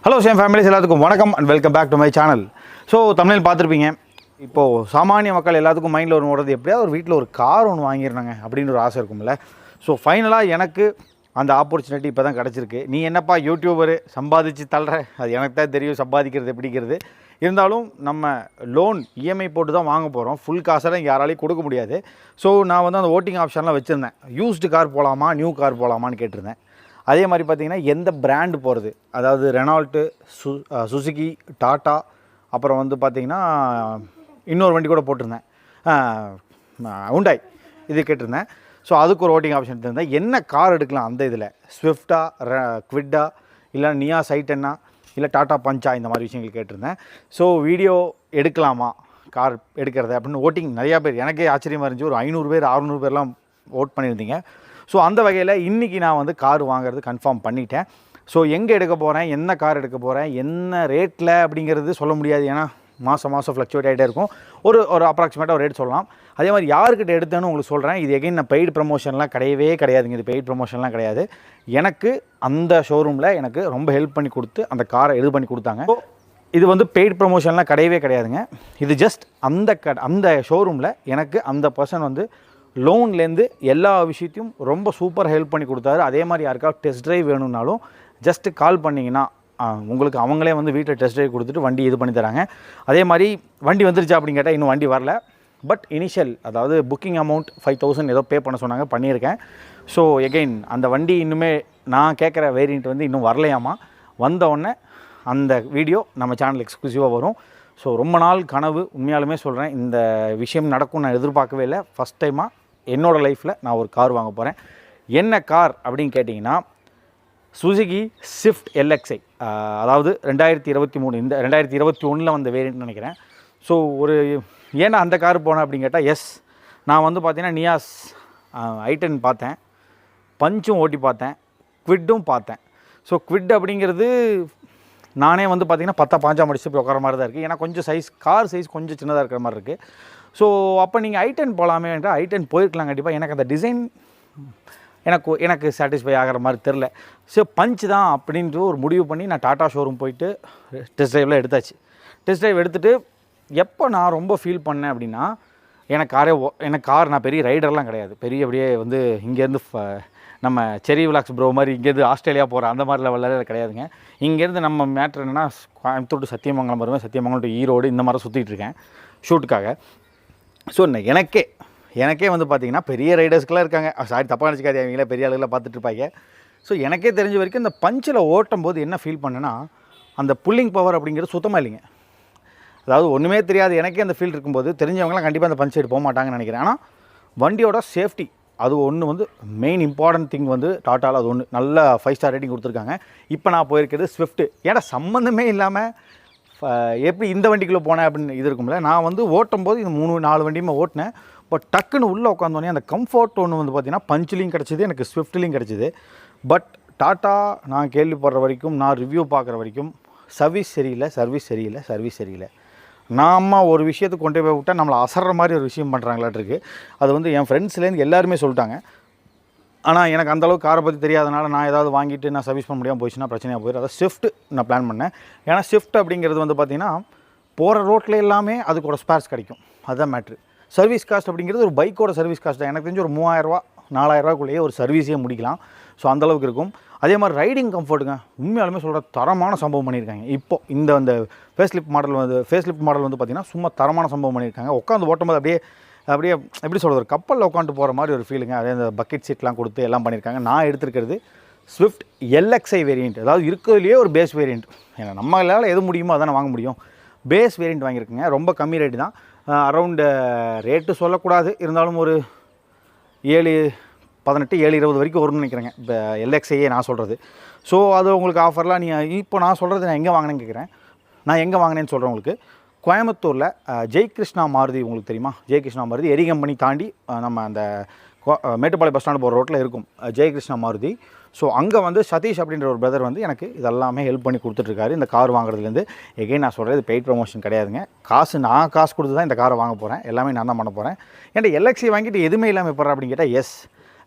Hello same families எல்லாத்துக்கும் வணக்கம் and welcome back to my channel. So தமிழில் பார்த்துருப்பீங்க, இப்போது சாமானிய மக்கள் எல்லாத்துக்கும் மைண்டில் ஒரு ஓடுறது எப்படியா ஒரு வீட்டில் ஒரு கார் ஒன்று வாங்கிடுறாங்க அப்படின்னு ஒரு ஆசை இருக்கும்ல. ஸோ ஃபைனலாக எனக்கு அந்த ஆப்பர்ச்சுனிட்டி இப்போ தான் கிடச்சிருக்கு. நீ என்னப்பா யூடியூபரு சம்பாதிச்சு தள்ளுற, அது எனக்கு தான் தெரியும் சம்பாதிக்கிறது எப்படிங்கிறது. இருந்தாலும் நம்ம லோன் இஎம்ஐ போட்டு தான் வாங்க போகிறோம், ஃபுல் காசெல்லாம் யாராலையும் கொடுக்க முடியாது. ஸோ நான் வந்து அந்த ஓட்டிங் ஆப்ஷன்லாம் வச்சுருந்தேன். யூஸ்டு கார் போகலாமா நியூ கார் போகலாமான்னு கேட்டிருந்தேன். அதே மாதிரி பார்த்திங்கன்னா எந்த பிராண்டு போகிறது, அதாவது ரெனால்ட்டு, சுசுகி, டாட்டா, அப்புறம் வந்து பார்த்திங்கன்னா இன்னொரு வண்டி கூட போட்டிருந்தேன், ஹுண்டாய், இது கேட்டிருந்தேன். ஸோ அதுக்கு ஒரு ஓட்டிங் ஆப்ஷன் எடுத்திருந்தேன். என்ன கார் எடுக்கலாம் அந்த இதில், ஸ்விஃப்டா, குவிட்டா, இல்லை நியா i10, இல்லை டாட்டா பஞ்சா, இந்த மாதிரி விஷயங்கள் கேட்டிருந்தேன். ஸோ வீடியோ எடுக்கலாமா கார் எடுக்கிறது அப்படின்னு ஓட்டிங் நிறையா பேர், எனக்கே ஆச்சரியமாக இருந்துச்சு. ஒரு 500 பேர் 600 பேர்லாம் ஓட் பண்ணியிருந்தீங்க. ஸோ அந்த வகையில் இன்றைக்கி நான் வந்து கார் வாங்குறது கன்ஃபார்ம் பண்ணிட்டேன். ஸோ எங்கே எடுக்க போகிறேன், என்ன கார் எடுக்க போகிறேன், என்ன ரேட்டில் அப்படிங்கிறது சொல்ல முடியாது, ஏன்னா மாதம் ஃப்ளக்சுவேட் ஆகிட்டே இருக்கும். ஒரு அப்ராக்சிமேட்டாக ஒரு ரேட் சொல்லலாம். அதே மாதிரி யாருக்கிட்ட எடுத்தேன்னு உங்களுக்கு சொல்கிறேன். இது எகைன் நான் பெய்டு ப்ரமோஷன்லாம் கிடையாதுங்க. இது பெய்டு ப்ரமோஷன்லாம் கிடையாது. எனக்கு அந்த ஷோரூமில் எனக்கு ரொம்ப ஹெல்ப் பண்ணி கொடுத்து அந்த காரை இது பண்ணி கொடுத்தாங்க. ஸோ இது வந்து பெய்டு ப்ரமோஷன்லாம் கிடையாதுங்க. இது ஜஸ்ட் அந்த ஷோரூமில் எனக்கு அந்த பர்சன் வந்து லோன்லேருந்து எல்லா விஷயத்தையும் ரொம்ப சூப்பர் ஹெல்ப் பண்ணி கொடுத்தாரு. அதே மாதிரி யாருக்காவது டெஸ்ட் ட்ரைவ் வேணும்னாலும் ஜஸ்ட்டு கால் பண்ணிங்கன்னா உங்களுக்கு அவங்களே வந்து வீட்டில் டெஸ்ட் ட்ரைவ் கொடுத்துட்டு வண்டி இது பண்ணி தராங்க. அதே மாதிரி வண்டி வந்துருச்சா அப்படின்னு கேட்டால் இன்னும் வண்டி வரல. பட் இனிஷியல், அதாவது புக்கிங் அமௌண்ட் 5000 ஏதோ பே பண்ண சொன்னாங்க, பண்ணியிருக்கேன். ஸோ எகெயின் அந்த வண்டி இன்னுமே நான் கேட்குற வேரியண்ட் வந்து இன்னும் வரலையாமா. வந்தவுடனே அந்த வீடியோ நம்ம சேனல் எக்ஸ்க்ளூசிவாக வரும். ஸோ ரொம்ப நாள் கனவு, உண்மையாலுமே சொல்கிறேன், இந்த விஷயம் நடக்கும் நான் எதிர்பார்க்கவே இல்லை. ஃபஸ்ட் டைமாக என்னோடய லைஃப்பில் நான் ஒரு கார் வாங்க போகிறேன். என்ன கார் அப்படின்னு கேட்டிங்கன்னா சுசுகி ஸ்விஃப்ட் LXi, அதாவது 2023, இந்த 2021 வந்த வேரியன்ட்னு நினைக்கிறேன். ஸோ ஏன்னா அந்த கார் போனேன் அப்படின்னு கேட்டால், நான் வந்து பார்த்தீங்கன்னா நியாஸ் i10 பார்த்தேன், பஞ்சும் ஓட்டி பார்த்தேன், குவிட்டும் பார்த்தேன். ஸோ குவிட் அப்படிங்கிறது நானே வந்து பார்த்திங்கன்னா 10-15 முடிச்சு போய் உட்கார மாதிரி தான் இருக்குது. ஏன்னா கொஞ்சம் கார் சைஸ் கொஞ்சம் சின்னதாக இருக்கிற மாதிரி இருக்குது. ஸோ அப்போ நீங்கள் i10 போகலாமே என்றால் i10 போயிருக்கலாம் கண்டிப்பாக. எனக்கு அந்த டிசைன் எனக்கு சாட்டிஸ்ஃபை ஆகிற மாதிரி தெரில. ஸோ பஞ்ச் தான் அப்படின்ட்டு ஒரு முடிவு பண்ணி நான் டாட்டா ஷோரூம் போயிட்டு டெஸ்ட் ட்ரைவில் எடுத்தாச்சு. டெஸ்ட் ட்ரைவ் எடுத்துகிட்டு எப்போ நான் ரொம்ப ஃபீல் பண்ணேன் அப்படின்னா, எனக்கு கார் நான் பெரிய ரைடர்லாம் கிடையாது. அப்படியே வந்து இங்கேருந்து நம்ம செரி விலாக்ஸ் ப்ரோ மாதிரி இங்கேருந்து ஆஸ்திரேலியா போகிற அந்த மாதிரி லெவலில் கிடையாதுங்க. இங்கேருந்து நம்ம மேட்ரு என்னென்னா, கோயம்புத்தூர் டு சத்தியமங்கலம் வருவேன், சத்தியமங்கலம் டு ஈரோடு, இந்த மாதிரி சுற்றிட்டு இருக்கேன் ஷூட்டுக்காக. ஸோ எனக்கே வந்து பார்த்திங்கன்னா பெரிய ரைடர்ஸ்க்கெலாம் இருக்காங்க, சாரி தப்பாக நினச்சிக்காது, அவங்களே பெரிய ஆளுகளை பார்த்துட்ருப்பாங்க. ஸோ எனக்கே தெரிஞ்ச வரைக்கும் இந்த பஞ்சில் ஓட்டும் போது என்ன ஃபீல் பண்ணேன்னா, அந்த புல்லிங் பவர் அப்படிங்கிறது சுத்தமாக இல்லைங்க. அதாவது ஒன்றுமே தெரியாது எனக்கே அந்த ஃபீல் இருக்கும்போது, தெரிஞ்சவங்களாம் கண்டிப்பாக அந்த பஞ்ச் சைடு போக மாட்டாங்கன்னு நினைக்கிறேன். ஆனால் வண்டியோட சேஃப்டி அது ஒன்று வந்து மெயின் இம்பார்ட்டன்ட் திங் வந்து டாட்டாவில் அது ஒன்று நல்ல 5 ஸ்டார் ரேட்டிங் கொடுத்துருக்காங்க. இப்போ நான் போயிருக்கிறது ஸ்விஃப்ட்டு. ஏன்னா சம்மந்தமே இல்லாமல் எப்படி இந்த வண்டிக்குள்ளே போனேன் அப்படின்னு இது இருக்கும்ல. நான் வந்து ஓட்டும் போது இந்த 3-4 வண்டியுமே ஓட்டினேன். பட் டக்குன்னு உள்ளே உட்காந்தோடனே அந்த கம்ஃபர்ட் ஒன்று வந்து பார்த்திங்கன்னா பஞ்சிலையும் கிடச்சிது, எனக்கு ஸ்விஃப்ட்லேயும் கிடச்சிது. பட் டாட்டா நான் கேள்விப்படுற வரைக்கும், நான் ரிவ்யூ பார்க்குற வரைக்கும் சர்வீஸ் சரியில்லை. நாம் ஒரு விஷயத்துக்கு கொண்டு போய் விட்டால் நம்மளை அசர்ற மாதிரி ஒரு விஷயம் பண்ணுறாங்களாட்டிருக்கு. அது வந்து என் ஃப்ரெண்ட்ஸ்லேருந்து எல்லாருமே சொல்லிட்டாங்க. ஆனால் எனக்கு அந்தளவுக்கு காரை பற்றி தெரியாதனால நான் ஏதாவது வாங்கிட்டு நான் சர்வீஸ் பண்ண முடியாமல் போயிடுச்சுன்னா பிரச்சனையாக போயிடும். அதாவது ஸ்விஃப்ட் நான் பிளான் பண்ணேன். ஏன்னா ஸ்விஃப்ட் அப்படிங்கிறது வந்து பார்த்திங்கன்னா போகிற ரோட்டில் எல்லாமே அதுக்கோட ஸ்பேர்ஸ் கிடைக்கும், அதுதான் மேட்ரு. சர்வீஸ் காஸ்ட் அப்படிங்கிறது ஒரு பைக்கோட சர்வீஸ் காஸ்ட் தான். எனக்கு தெரிஞ்சு ஒரு 3000-4000 ஒரு சர்வீஸே முடிக்கலாம். ஸோ அந்தளவுக்கு இருக்கும். அதே மாதிரி ரைடிங் கம்ஃபர்ட்டுங்க, உண்மையாலுமே சொல்கிற தரமான சம்பவம் பண்ணியிருக்காங்க. இப்போது இந்த ஃபேஸ்லிஃப்ட் மாடல் வந்து பார்த்திங்கன்னா சும்மா தரமான சம்பவம் பண்ணியிருக்காங்க. உட்காந்து ஓட்டும்போது அப்படியே எப்படி சொல்கிறது, ஒரு கப்பலில் உட்காந்து போகிற மாதிரி ஒரு ஃபீலுங்க. அதே இந்த பக்கெட் சீட்லாம் கொடுத்து எல்லாம் பண்ணியிருக்காங்க. நான் எடுத்துருக்கிறது ஸ்விஃப்ட் LXi வேரியண்ட், அதாவது இருக்கிறதுலையே ஒரு பேஸ் வேரியண்ட். ஏன்னா நம்மளால் எது முடியுமோ அதான் வாங்க முடியும். பேஸ் வேரியண்ட் வாங்கியிருக்குங்க. ரொம்ப கம்மி ரேட்டு தான். அரௌண்டு ரேட்டு சொல்லக்கூடாது, இருந்தாலும் ஒரு 7-18-7-20 வரைக்கும் வரும்னு நினைக்கிறேங்க இப்போ LXiயே நான் சொல்கிறது. ஸோ அது உங்களுக்கு ஆஃபர்லாம் இப்போ நான் சொல்கிறது நான் எங்கே வாங்கினேன்னு கேட்குறேன். நான் எங்கே வாங்கினேன்னு சொல்கிறேன் உங்களுக்கு. கோயம்புத்தூரில் ஜெய்கிருஷ்ணா மாருதி, உங்களுக்கு தெரியுமா? ஜெய்கிருஷ்ணா மாருதி எரி கம்பெனி தாண்டி நம்ம அந்த மேட்டுப்பாளையம் பஸ் ஸ்டாண்டு போகிற ரோட்டில் இருக்கும் ஜெய்கிருஷ்ணா மாருதி. ஸோ அங்கே வந்து சதீஷ் அப்படின்ற ஒரு பிரதர் வந்து எனக்கு இதெல்லாமே ஹெல்ப் பண்ணி கொடுத்துட்ருக்காரு இந்த கார் வாங்குறதுலேருந்து. எகைன் நான் சொல்கிறது பெய்ட் ப்ரமோஷன் கிடையாதுங்க. நான் காசு கொடுத்து தான் இந்த காரை வாங்க போகிறேன். எல்லாமே நான் தான் பண்ண போகிறேன். ஏன்னா LXi வாங்கிட்டு எதுவுமே இல்லாமல் போகிறேன் அப்படின்னு கேட்டால்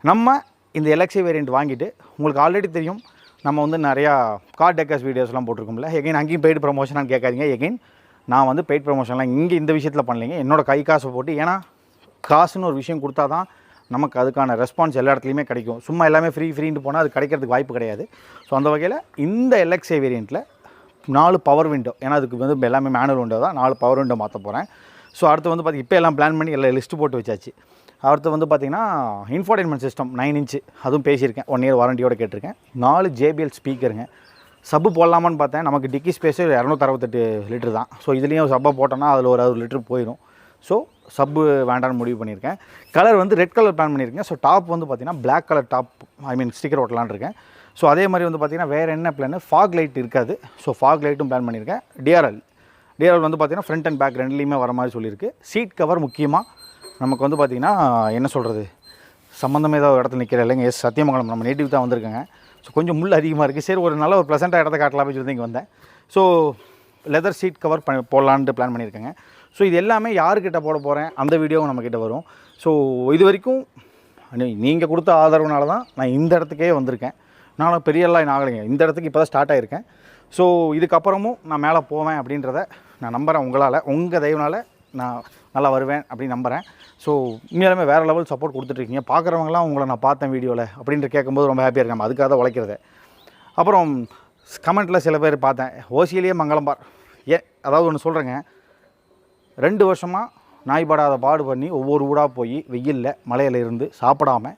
நம்ம இந்த LXi வேரியண்ட் வாங்கிட்டு, உங்களுக்கு ஆல்ரெடி தெரியும் நம்ம வந்து நிறையா கார் டெக்கர்ஸ் வீடியோஸ்லாம் போட்டிருக்கோம்ல. எகைன் அங்கேயும் பெய்டு ப்ரொமோஷனான்னு கேட்காதீங்க. எகைன் நான் வந்து பெய்ட் ப்ரொமோஷன்லாம் இங்கே இந்த விஷயத்தில் பண்ணலைங்க. என்னோடய கை காசை போட்டு, ஏன்னா காசுன்னு ஒரு விஷயம் கொடுத்தா தான் நமக்கு அதுக்கான ரெஸ்பான்ஸ் எல்லா இடத்துலையுமே கிடைக்கும். சும்மா எல்லாமே ஃப்ரீன்ட்டு போனால் அது கிடைக்கிறதுக்கு வாய்ப்பு கிடையாது. ஸோ அந்த வகையில் இந்த LXI வேரியண்ட்டில் 4 பவர் விண்டோ, ஏன்னா அதுக்கு வந்து எல்லாமே மேனுவல் விண்டோ தான், 4 பவர் விண்டோ மாற்ற போகிறேன். ஸோ அடுத்து வந்து இப்போ எல்லாம் பிளான் பண்ணி எல்லாம் லிஸ்ட்டு போட்டு வச்சாச்சு. அடுத்து வந்து பார்த்திங்கன்னா இன்ஃபோர்டைன்மெண்ட் சிஸ்டம் 9 இன்ச்சு, அதுவும் பேசியிருக்கேன். 1 இயர் வாரண்டியோடு கேட்டிருக்கேன். 4 JBL ஸ்பீக்கருங்க. சப்பு போடலாமான்னு பார்த்தேன். நமக்கு டிக்கி ஸ்பேஸு 268 லிட்டர் தான். ஸோ இதுலேயும் சப்பை போட்டோன்னா அதில் ஒரு 60 லிட்டர் போயிடும். ஸோ சப்பு வேண்டான்னு முடிவு பண்ணியிருக்கேன். கலர் வந்து ரெட் கலர் பிளான் பண்ணியிருக்கேன். ஸோ டாப் வந்து பார்த்திங்கன்னா பிளாக் கலர் டாப், ஸ்டிக்கர் ஓட்டலான்னு இருக்கேன். ஸோ அதே மாதிரி வந்து பார்த்திங்கன்னா வேறு என்ன பிளான், ஃபாக் லைட் இருக்காது. ஸோ ஃபாக் லைட்டும் பிளான் பண்ணியிருக்கேன். டிஆர்எல் வந்து பார்த்திங்கன்னா ஃப்ரண்ட் அண்ட் பேக் ரெண்டுலேயுமே வர மாதிரி சொல்லியிருக்கு. சீட் கவர் முக்கியமாக நமக்கு வந்து பார்த்திங்கன்னா என்ன சொல்கிறது, சம்மந்தமே ஏதாவது இடத்துல நிற்கிற இல்லைங்க. சத்தியமங்கலம் நம்ம நேட்டிவ் தான் வந்திருக்கேங்க. ஸோ கொஞ்சம் முள் அதிகமாக இருக்குது. சரி ஒரு நல்ல ஒரு ப்ளசண்ட்டாக இடத்த காட்டலாம் சொல்லி இங்கே வந்தேன். ஸோ லெதர் சீட் கவர் போடலான்ட்டு பிளான் பண்ணியிருக்கேங்க. ஸோ இது எல்லாமே யாருக்கிட்ட போட போகிறேன் அந்த வீடியோவும் நம்மக்கிட்ட வரும். ஸோ இது வரைக்கும் நீங்கள் கொடுத்த ஆதரவுனால தான் நான் இந்த இடத்துக்கே வந்திருக்கேன். நானும் பெரியெல்லாம் ஆகலைங்க, இந்த இடத்துக்கு இப்போ தான் ஸ்டார்ட் ஆகியிருக்கேன். ஸோ இதுக்கப்புறமும் நான் மேலே போவேன் அப்படின்றத நான் நம்புகிறேன். உங்கள் தயவுனால் நான் நல்லா வருவேன் அப்படின்னு நம்புகிறேன். ஸோ உண்மையாலுமே வேறு லெவல் சப்போர்ட் கொடுத்துட்ருக்கீங்க. பார்க்குறவங்களாம் உங்களை நான் பார்த்தேன் வீடியோவில் அப்படின்ற கேட்கும்போது ரொம்ப ஹாப்பியாக இருக்கேன். அதுக்காக தான் உழைக்கிறது. அப்புறம் கமெண்ட்டில் சில பேர் பார்த்தேன், ஓசியிலேயே மங்களம் பார். அதாவது ஒன்று சொல்கிறேங்க, 2 வருஷமாக நாய்படாத பாடு பண்ணி ஒவ்வொரு ஊடாக போய் வெயிலில் மலையில் இருந்து சாப்பிடாமல்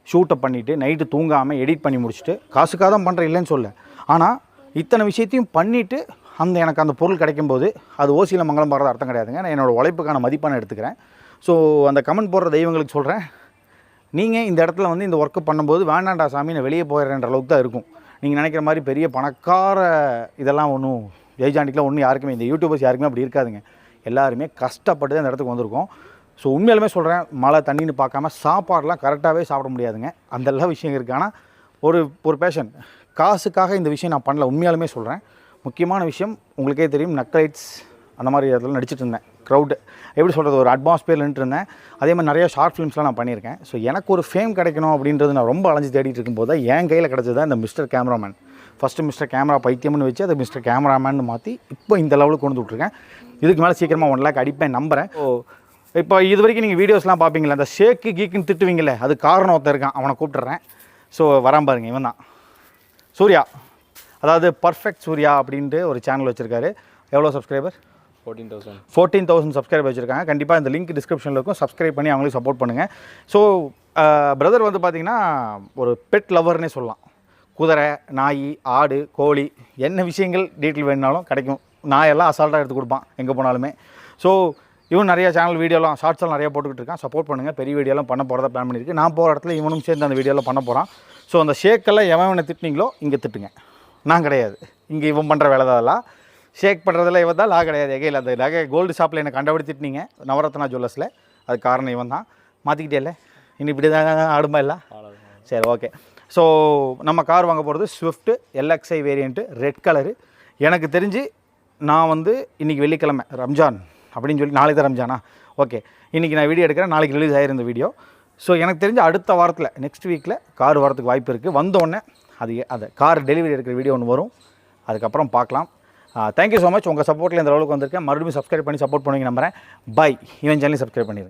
ஷூட்டை பண்ணிவிட்டு நைட்டு தூங்காமல் எடிட் பண்ணி முடிச்சுட்டு காசுக்காக தான் பண்ணுறேன், இல்லைன்னு சொல்ல. ஆனால் இத்தனை விஷயத்தையும் பண்ணிவிட்டு எனக்கு அந்த பொருள் கிடைக்கும்போது அது ஓசியில் மங்களம் பாடுறது அர்த்தம் கிடையாதுங்க. நான் என்னோடய உழைப்புக்கான மதிப்பான எடுத்துக்கிறேன். ஸோ அந்த கமெண்ட் போடுற தெய்வங்களுக்கு சொல்கிறேன், நீங்கள் இந்த இடத்துல வந்து இந்த ஒர்க்கு பண்ணும்போது வேண்டாண்டா சாமி நான் வெளியே போயிடுறேன்ற அளவுக்கு தான் இருக்கும். நீங்கள் நினைக்கிற மாதிரி பெரிய பணக்கார இதெல்லாம் ஒன்றும் ஜெய்ஜாண்டிக்கெலாம் ஒன்றும் யாருக்குமே, இந்த யூடியூபர்ஸ் யாருக்குமே அப்படி இருக்காதுங்க. எல்லாருமே கஷ்டப்பட்டு தான் இந்த இடத்துக்கு வந்திருக்கோம். ஸோ உண்மையாலுமே சொல்கிறேன், மழை தண்ணின்னு பார்க்காம சாப்பாடெலாம் கரெக்டாகவே சாப்பிட முடியாதுங்க. அந்த எல்லாம் விஷயம் இருக்குது. ஆனால் ஒரு பேஷன், காசுக்காக இந்த விஷயம் நான் பண்ணல. உண்மையாலுமே சொல்கிறேன். முக்கியமான விஷயம் உங்களுக்கே தெரியும், நக்லைட்ஸ் அந்த மாதிரி இடத்துல நடிச்சிட்டு இருந்தேன். க்ரௌடு எப்படி சொல்கிறது, ஒரு அட்மாஸ்பியரில் இருந்தேன். அதே மாதிரி நிறைய ஷார்ட் ஃபிலிம்ஸ்லாம் நான் பண்ணியிருக்கேன். ஸோ எனக்கு ஒரு ஃபேம் கிடைக்கணும் அப்படின்றது நான் ரொம்ப அலைஞ்சு தேடிட்டு இருக்கும்போது தான் என் கையில் கிடச்சது தான் இந்த mister cameraman. First mister camera பைத்தியம்னு வச்சு அதை மிஸ்டர் கேமராமேன் மாற்றி இப்போ இந்த லெவலுக்கு கொண்டு விட்ருக்கேன். இதுக்கு மேலே சீக்கிரமாக 1 லேக் அடிப்பேன் நம்புகிறேன். ஸோ இப்போ இது வரைக்கும் நீங்கள் வீடியோஸ்லாம் பார்ப்பீங்களா, அந்த ஷேக்கு கீக்குன்னு திட்டுவீங்களே, அது காரணம் ஒருத்தர் இருக்கான், அவனை கூப்பிட்டுறேன். ஸோ வரான் பாருங்க, இவன் தான் சூர்யா. அதாவது பர்ஃபெக்ட் சூர்யா அப்படின்ட்டு ஒரு சேனல் வச்சுருக்காரு. எவ்வளோ சப்ஸ்கிரைபர்? 14,000 சப்ஸ்கிரைபர் வச்சுருக்காங்க. கண்டிப்பாக இந்த லிங்க் டிஸ்கிரிப்ஷனில் இருக்கும். சப்ஸ்கிரைப் பண்ணி அவங்களையும் சப்போர்ட் பண்ணுங்கள். ஸோ பிரதர் வந்து பார்த்திங்கன்னா ஒரு பெட் லவர்னே சொல்லலாம். குதிரை, நாய், ஆடு, கோழி, என்ன விஷயங்கள் டீட்டெயில் வேணுனாலும் கிடைக்கும். நாயெல்லாம் அசால்ட்டாக எடுத்து கொடுப்பான் எங்கே போனாலுமே. ஸோ இவன் நிறைய சேனல் வீடியோலாம் ஷார்ட்ஸ்லாம் நிறையா போட்டுக்கிட்டு இருக்கான். சப்போர்ட் பண்ணுங்கள். பெரிய வீடியோலாம் பண்ண போகிறதா பிளான் பண்ணியிருக்கு. நான் போகிற இடத்துல இவனும் சேர்ந்து அந்த வீடியோலாம் பண்ண போகிறான். ஸோ அந்த ஷேக்கெல்லாம் எவனை திட்டினீங்களோ இங்கே திட்டுங்க, நான் கிடையாது. இங்கே இவன் பண்ணுற வேலை தான். ஷேக் பண்ணுறதுல இவன் தான், லா கிடையாது. எகையில் அந்த நகை கோல்டு ஷாப்பில் என்னை கண்டுபிடித்திட்டீங்க நவரத்னா ஜுவல்லர்ஸில், அது காரணம் இவன் தான். மாற்றிக்கிட்டே இல்லை, இன்னும் இப்படி தான் ஆடுமா இல்லை? சரி, ஓகே. ஸோ நம்ம கார் வாங்க போகிறது Swift LXI variant, red colour. எனக்கு தெரிஞ்சு நான் வந்து இன்றைக்கி வெள்ளிக்கிழமை ரம்ஜான் அப்படின்னு சொல்லி, நாளைக்கு தான் ரம்ஜானா? ஓகே, இன்றைக்கி நான் வீடியோ எடுக்கிறேன், நாளைக்கு ரிலீஸ் ஆகிருந்த வீடியோ. ஸோ எனக்கு தெரிஞ்சு அடுத்த வாரத்தில், நெக்ஸ்ட் வீக்கில் கார் வரதுக்கு வாய்ப்பு இருக்குது. வந்தோடனே அது கார் டெலிவரி எடுக்கிற வீடியோ ஒன்று வரும், அதுக்கப்புறம் பார்க்கலாம். Thank you so much. உங்கள் சப்போர்ட்டில் இந்த அளவுக்கு வந்திருக்கேன். மறுபடியும் சப்ஸ்கிரைப் பண்ணி சப்போர்ட் பண்ணுவீங்க நம்புகிறேன். பை. இவன் சேனலையும் சப்ஸ்கிரைப் பண்ணிடுங்க.